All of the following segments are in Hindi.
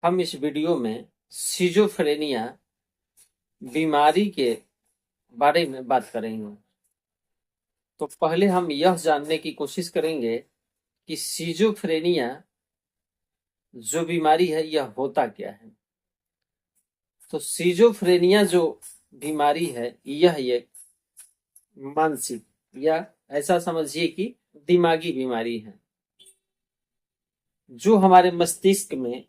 हम इस वीडियो में सिजोफ्रेनिया बीमारी के बारे में बात करेंगे। तो पहले हम यह जानने की कोशिश करेंगे कि सिजोफ्रेनिया जो बीमारी है यह होता क्या है। तो सिजोफ्रेनिया जो बीमारी है यह एक मानसिक या ऐसा समझिए कि दिमागी बीमारी है जो हमारे मस्तिष्क में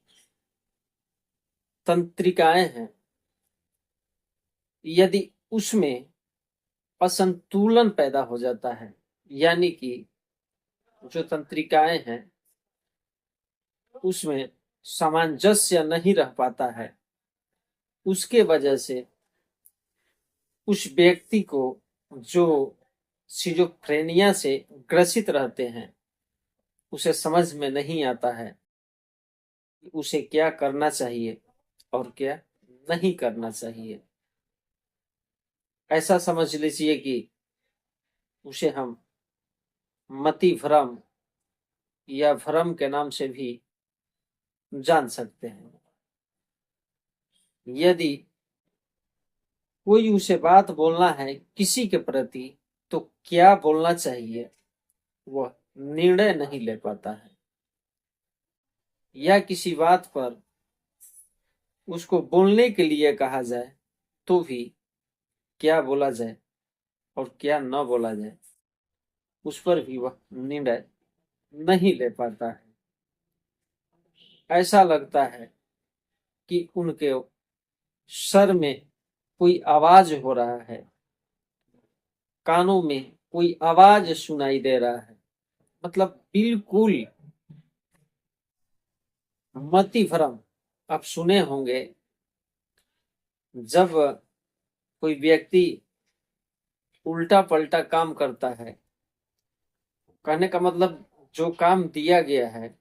तंत्रिकाएं हैं, यदि उसमें असंतुलन पैदा हो जाता है, यानी कि जो तंत्रिकाएं हैं उसमें सामंजस्य नहीं रह पाता है, उसके वजह से उस व्यक्ति को जो सिजोफ्रेनिया से ग्रसित रहते हैं उसे समझ में नहीं आता है कि उसे क्या करना चाहिए और क्या नहीं करना चाहिए। ऐसा समझ लीजिए कि उसे हम मति भ्रम या भ्रम के नाम से भी जान सकते हैं। यदि कोई उसे बात बोलना है किसी के प्रति तो क्या बोलना चाहिए वह निर्णय नहीं ले पाता है, या किसी बात पर उसको बोलने के लिए कहा जाए तो भी क्या बोला जाए और क्या न बोला जाए उस पर भी वह निर्णय नहीं ले पाता है। ऐसा लगता है कि उनके सर में कोई आवाज हो रहा है, कानों में कोई आवाज सुनाई दे रहा है, मतलब बिल्कुल मति भ्रम। आप सुने होंगे जब कोई व्यक्ति उल्टा पलटा काम करता है, कहने का मतलब जो काम दिया गया है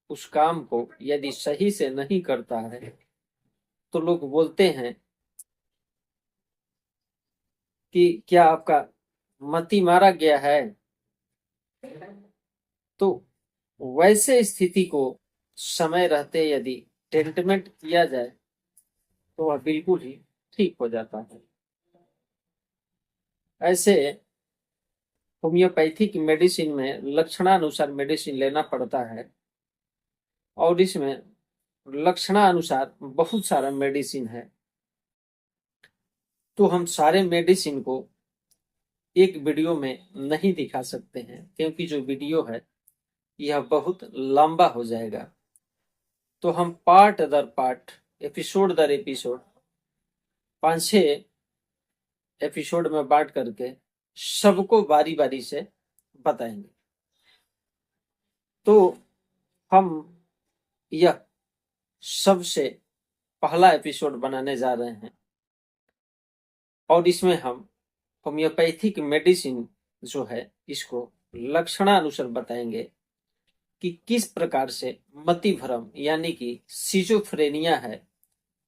उस काम को यदि सही से नहीं करता है तो लोग बोलते हैं कि क्या आपका मति मारा गया है। तो वैसे स्थिति को समय रहते यदि ट्रीटमेंट किया जाए तो वह बिल्कुल ही ठीक हो जाता है। ऐसे होम्योपैथिक मेडिसिन में लक्षणानुसार मेडिसिन लेना पड़ता है और इसमें लक्षणानुसार बहुत सारा मेडिसिन है। तो हम सारे मेडिसिन को एक वीडियो में नहीं दिखा सकते हैं क्योंकि जो वीडियो है यह बहुत लंबा हो जाएगा। तो हम पार्ट दर पार्ट, एपिसोड दर एपिसोड 5-6 एपिसोड में बांट करके सबको बारी बारी से बताएंगे। तो हम यह सबसे पहला एपिसोड बनाने जा रहे हैं और इसमें हम होम्योपैथिक मेडिसिन जो है इसको लक्षणानुसार बताएंगे कि किस प्रकार से मति भ्रम यानी कि सिजोफ्रेनिया है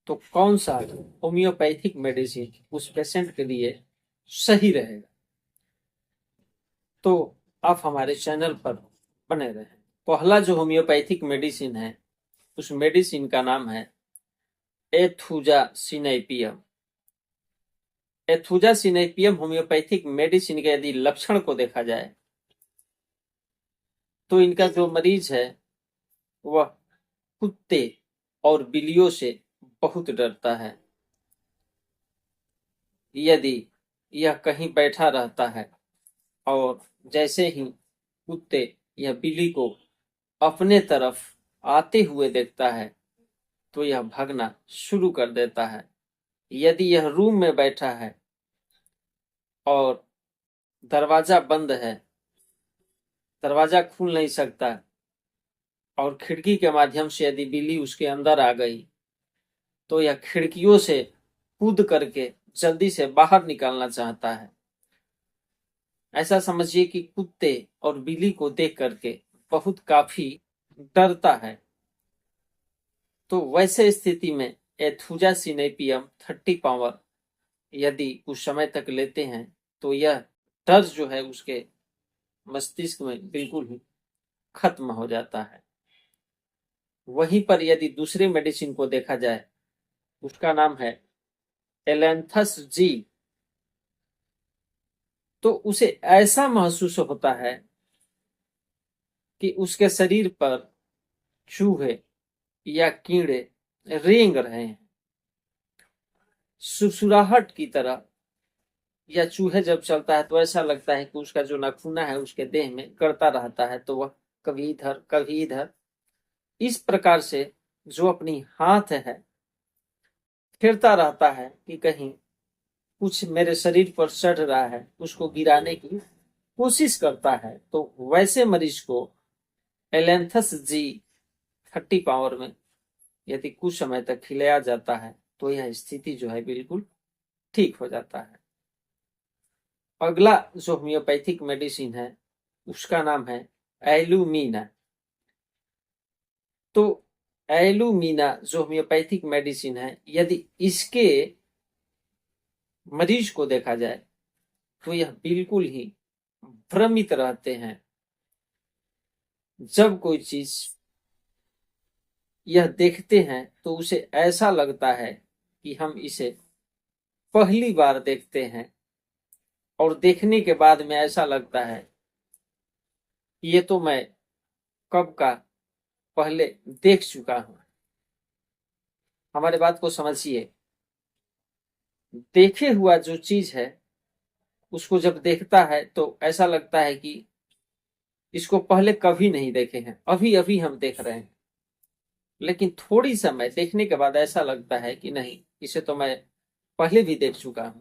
तो कौन सा होम्योपैथिक मेडिसिन उस पेशेंट के लिए सही रहेगा। तो आप हमारे चैनल पर बने रहें। पहला जो होम्योपैथिक मेडिसिन है उस मेडिसिन का नाम है एथुजासिनेपियम। एथुजासिनेपियम होम्योपैथिक मेडिसिन के यदि लक्षण को देखा जाए तो इनका जो मरीज है वह कुत्ते और बिल्लियों से बहुत डरता है। यदि यह कहीं बैठा रहता है और जैसे ही कुत्ते या बिल्ली को अपने तरफ आते हुए देखता है तो यह भागना शुरू कर देता है। यदि यह रूम में बैठा है और दरवाजा बंद है, दरवाजा खुल नहीं सकता और खिड़की के माध्यम से यदि बिल्ली उसके अंदर आ गई तो यह खिड़कियों से कूद करके जल्दी से बाहर निकलना चाहता है। ऐसा समझिए कि कुत्ते और बिल्ली को देख करके बहुत काफी डरता है। तो वैसे स्थिति में एथुजासिनेपियम 30 पावर यदि कुछ समय तक लेते हैं तो यह डर जो है उसके मस्तिष्क में बिल्कुल ही खत्म हो जाता है। वहीं पर यदि दूसरी मेडिसिन को देखा जाए, उसका नाम है एलेंथस जी, तो उसे ऐसा महसूस होता है कि उसके शरीर पर चूहे या कीड़े रेंग रहे हैं, सुसुराहट की तरह। या चूहे जब चलता है तो ऐसा लगता है कि उसका जो नाखूना है उसके देह में करता रहता है, तो वह कभी इधर कभी इधर इस प्रकार से जो अपनी हाथ है फिरता रहता है कि कहीं कुछ मेरे शरीर पर चढ़ रहा है, उसको गिराने की कोशिश करता है। तो वैसे मरीज को एलेंथस जी 30 पावर में यदि कुछ समय तक खिलाया जाता है तो यह स्थिति जो है बिल्कुल ठीक हो जाता है। अगला जो होम्योपैथिक मेडिसिन है उसका नाम है एलुमिना। तो एलुमिना जो होम्योपैथिक मेडिसिन है, यदि इसके मरीज को देखा जाए तो यह बिल्कुल ही भ्रमित रहते हैं। जब कोई चीज यह देखते हैं तो उसे ऐसा लगता है कि हम इसे पहली बार देखते हैं, और देखने के बाद में ऐसा लगता है कि ये तो मैं कब का पहले देख चुका हूं। हमारे बात को समझिए, देखे हुआ जो चीज है उसको जब देखता है तो ऐसा लगता है कि इसको पहले कभी नहीं देखे हैं, अभी अभी हम देख रहे हैं। लेकिन थोड़ी समय देखने के बाद ऐसा लगता है कि नहीं, इसे तो मैं पहले भी देख चुका हूं।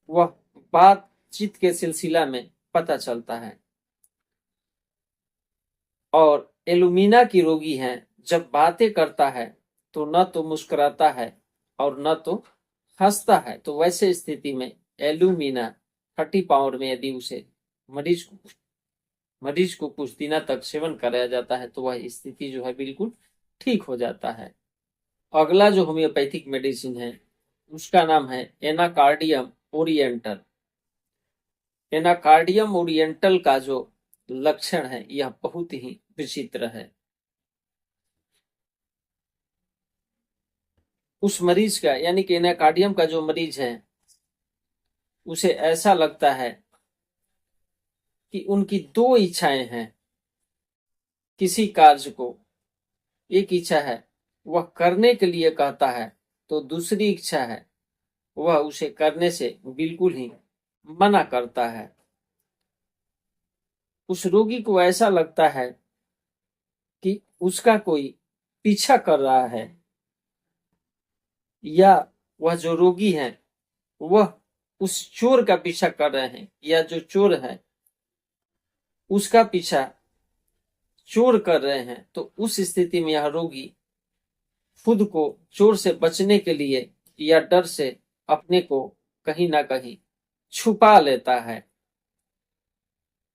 वह बातचीत के सिलसिला में पता चलता है। और एलुमिना की रोगी हैं, जब बातें करता है तो न तो मुस्कुराता है और न तो हंसता है। तो वैसे स्थिति में एलुमिना 30 पाउंड में यदि उसे मरीज को कुछ दिनों तक सेवन कराया जाता है तो वह स्थिति जो है बिल्कुल ठीक हो जाता है। अगला जो होम्योपैथिक मेडिसिन है उसका नाम है एनाकार्डियम ओरिएंटल। एनाकार्डियम ओरिएंटल का जो लक्षण है यह बहुत ही विचित्र है। उस मरीज का यानी कि एनाकार्डियम का जो मरीज है उसे ऐसा लगता है कि उनकी दो इच्छाएं हैं किसी कार्य को। एक इच्छा है वह करने के लिए कहता है, तो दूसरी इच्छा है वह उसे करने से बिल्कुल ही मना करता है। उस रोगी को ऐसा लगता है कि उसका कोई पीछा कर रहा है, या वह जो रोगी है वह उस चोर का पीछा कर रहे हैं, या जो चोर है उसका पीछा चोर कर रहे हैं। तो उस स्थिति में यह रोगी खुद को चोर से बचने के लिए या डर से अपने को कहीं ना कहीं छुपा लेता है।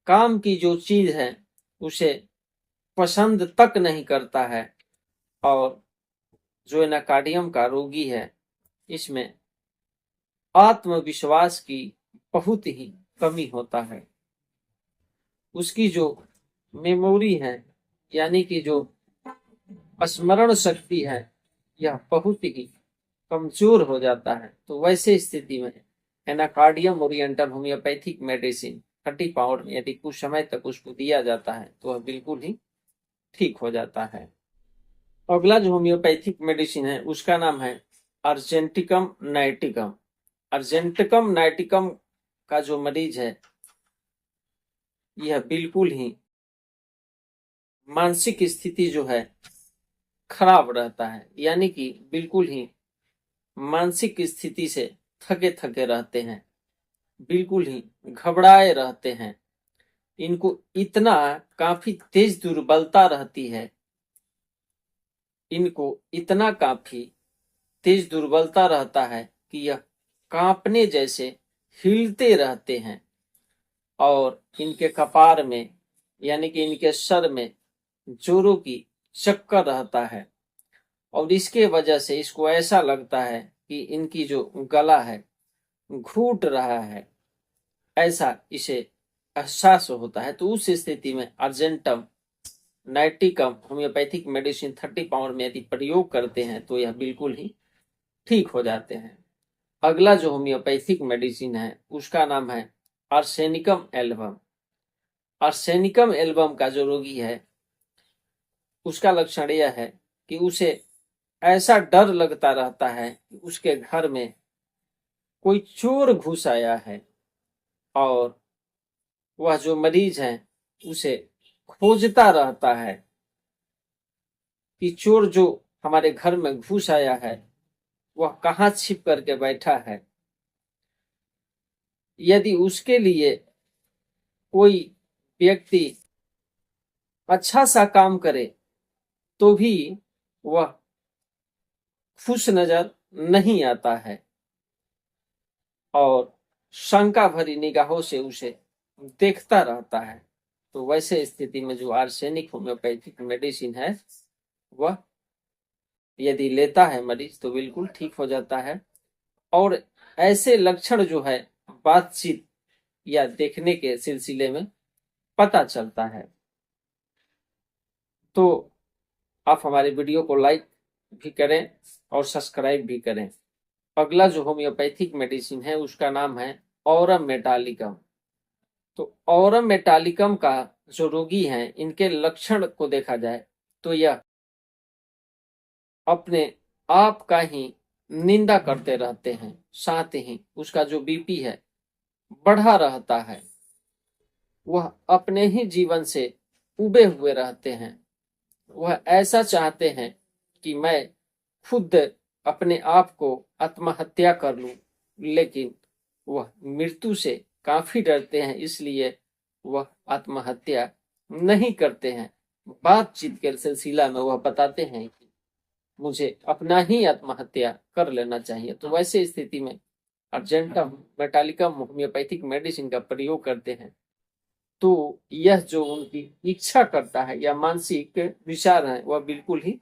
काम की जो चीज है उसे पसंद तक नहीं करता है। और जो एनाकार्डियम का रोगी है इसमें आत्मविश्वास की बहुत ही कमी होता है। उसकी जो मेमोरी है यानी कि जो स्मरण शक्ति है यह बहुत ही कमजोर हो जाता है। तो वैसे स्थिति में Anacardium oriental homeopathic medicine 30 pound में यदि कुछ समय तक उसको दिया जाता है तो वह बिल्कुल ही ठीक हो जाता है। अगला जो होम्योपैथिक मेडिसिन है उसका नाम है अर्जेंटिकम नाइटिकम। अर्जेंटिकम नाइटिकम का जो मरीज है यह बिल्कुल ही मानसिक स्थिति जो है खराब रहता है, यानी कि बिल्कुल ही मानसिक स्थिति से थके थके रहते हैं, बिल्कुल ही घबराए रहते हैं। इनको इतना काफी तेज दुर्बलता रहती है, इनको इतना काफी तेज दुर्बलता रहता है कि यह कांपने जैसे हिलते रहते हैं। और इनके कपार में यानी कि इनके सर में जोरों की चक्कर रहता है। और इसके वजह से इसको ऐसा लगता है कि इनकी जो गला है घूट रहा है, ऐसा इसे एहसास होता है। तो उस स्थिति में अर्जेंटम नाइटिकम होम्योपैथिक मेडिसिन 30 पाउंड में यदि प्रयोग करते हैं तो यह बिल्कुल ही ठीक हो जाते हैं। अगला जो होम्योपैथिक मेडिसिन है उसका नाम है आर्सेनिकम एल्बम। आर्सेनिकम एल्बम का जो रोगी है उसका लक्षण यह है कि उसे ऐसा डर लगता रहता है कि उसके घर में कोई चोर घुस आया है और वह जो मरीज है उसे खोजता रहता है कि चोर जो हमारे घर में घुस आया है वह कहाँ छिप करके बैठा है। यदि उसके लिए कोई व्यक्ति अच्छा सा काम करे तो भी वह खुश नजर नहीं आता है और शंका भरी निगाहों से उसे देखता रहता है। तो वैसे स्थिति में जो आर्सेनिक होम्योपैथिक मेडिसिन है वह यदि लेता है मरीज तो बिल्कुल ठीक हो जाता है। और ऐसे लक्षण जो है बातचीत या देखने के सिलसिले में पता चलता है। तो आप हमारे वीडियो को लाइक भी करें और सब्सक्राइब भी करें। अगला जो होम्योपैथिक मेडिसिन है उसका नाम है ऑरम मेटालिकम। तो ऑरम मेटालिकम का जो रोगी है इनके लक्षण को देखा जाए तो यह अपने आप का ही निंदा करते रहते हैं, साथ ही उसका जो बीपी है बढ़ा रहता है। वह अपने ही जीवन से उबे हुए रहते हैं। वह ऐसा चाहते हैं कि मैं खुद अपने आप को आत्महत्या कर लूं, लेकिन वह मृत्यु से काफी डरते हैं, इसलिए वह आत्महत्या नहीं करते हैं। बातचीत के सिलसिला में वह बताते हैं कि मुझे अपना ही आत्महत्या कर लेना चाहिए। तो वैसे स्थिति में अर्जेंटम मेटालिकम होम्योपैथिक मेडिसिन का प्रयोग करते हैं तो यह जो उनकी इच्छा करता है या मानसिक विचार है वह बिल्कुल ही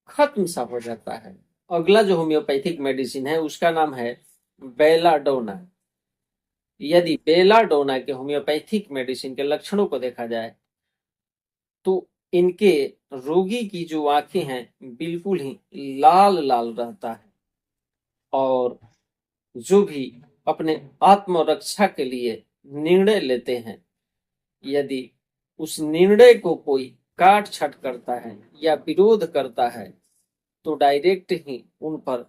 खत्म सा हो जाता है। अगला जो होम्योपैथिक मेडिसिन है उसका नाम है बेलाडोना। यदि बेलाडोना के होम्योपैथिक मेडिसिन के लक्षणों को देखा जाए तो इनके रोगी की जो आंखें हैं बिल्कुल ही लाल लाल रहता है और जो भी अपने आत्मरक्षा के लिए निर्णय लेते हैं यदि उस निर्णय को कोई काट छाट करता है या विरोध करता है तो डायरेक्ट ही उन पर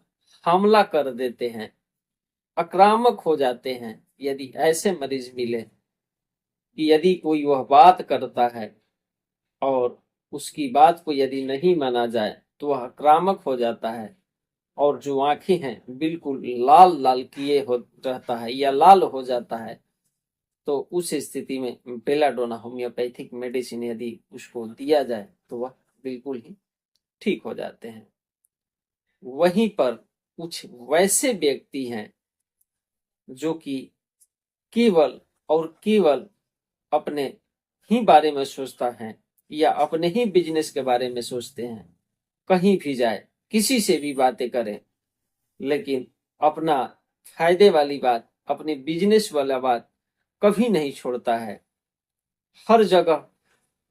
हमला कर देते हैं, आक्रामक हो जाते हैं। यदि ऐसे मरीज मिले कि यदि कोई वह बात करता है और उसकी बात को यदि नहीं माना जाए तो वह आक्रामक हो जाता है और जो आंखें हैं बिल्कुल लाल लाल किए हो रहता है या लाल हो जाता है, तो उस स्थिति में बेलाडोना होम्योपैथिक मेडिसिन यदि उसको दिया जाए तो वह बिल्कुल ही ठीक हो जाते हैं। वहीं पर कुछ वैसे व्यक्ति हैं जो कि केवल और केवल अपने ही बारे में सोचता है या अपने ही बिजनेस के बारे में सोचते हैं। कहीं भी जाए, किसी से भी बातें करें, लेकिन अपना फायदे वाली बात, अपने बिजनेस वाला बात कभी नहीं छोड़ता है। हर जगह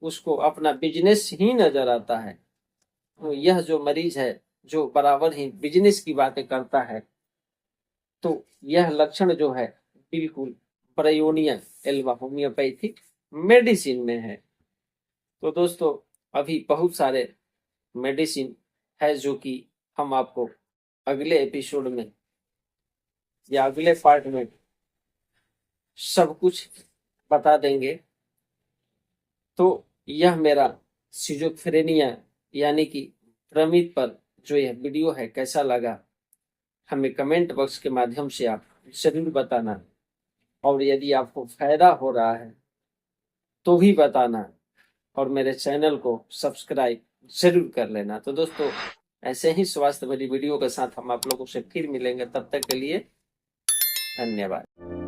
उसको अपना बिजनेस ही नजर आता है। तो यह जो मरीज है जो बराबर ही बिजनेस की बातें करता है तो यह लक्षण जो है बिल्कुल ब्रायोनियन एल्बा होम्योपैथिक मेडिसिन में है। तो दोस्तों अभी बहुत सारे मेडिसिन है जो कि हम आपको अगले एपिसोड में या अगले पार्ट में सब कुछ बता देंगे। तो यह मेरा सिजोफ्रेनिया यानी कि भ्रमित पर जो यह वीडियो है कैसा लगा हमें कमेंट बॉक्स के माध्यम से आप जरूर बताना और यदि आपको फायदा हो रहा है तो भी बताना और मेरे चैनल को सब्सक्राइब जरूर कर लेना। तो दोस्तों ऐसे ही स्वास्थ्य भरी वीडियो के साथ हम आप लोगों से फिर मिलेंगे, तब तक के लिए धन्यवाद।